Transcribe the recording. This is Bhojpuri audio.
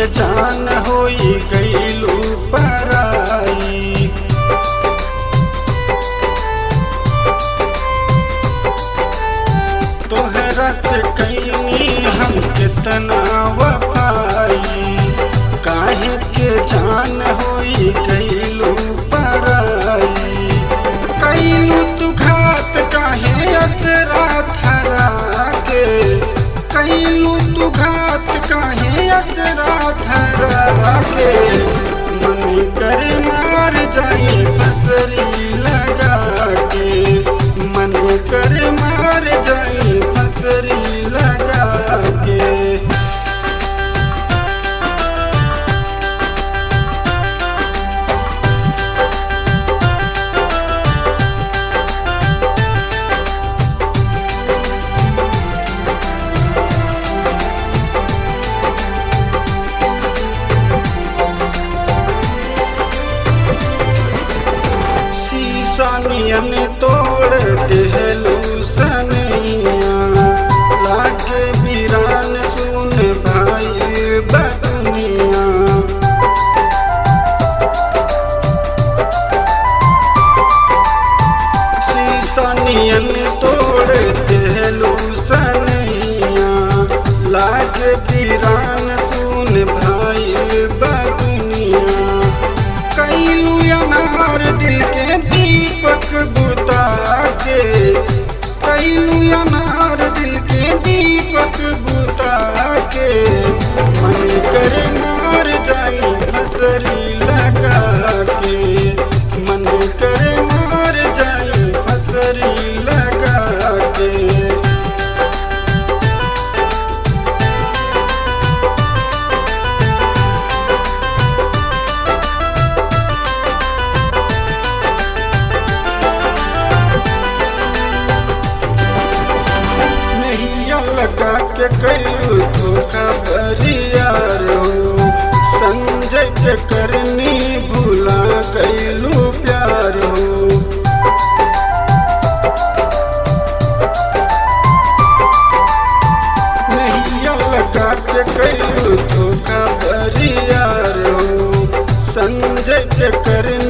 के जान होई गईलू पराई। तोहरा से कैनी हम कितना वफाई, काहे के जान होई गईलू पराई। कैलू तू घात काहे असरा धरा के, कैलू तू घात काहे असरा धरा के। मन कर मार जाई फसरी लगा के, मन कर मार जाई फसरी लगा के। सानियन तोड़ देहलू सनैया, लागे वीरान सुन भाई बदनिया। सानियन तोड़ देहलू सनैया, लागे वीरान सुन भाई बदनिया। कैलू अनार दिल के दीपक बुता के, कैलू अनार दिल के दीपक बुता के। मन कर मार जाई फसरी लगा के, मन कर मार जाई फसरी लगा के। लगा के कैलू धोखा बरियार हो, संजय के करनी भूला कैलू प्यार हो। नैया लगा के कैलू धोखा बरियार हो, संजय के करनी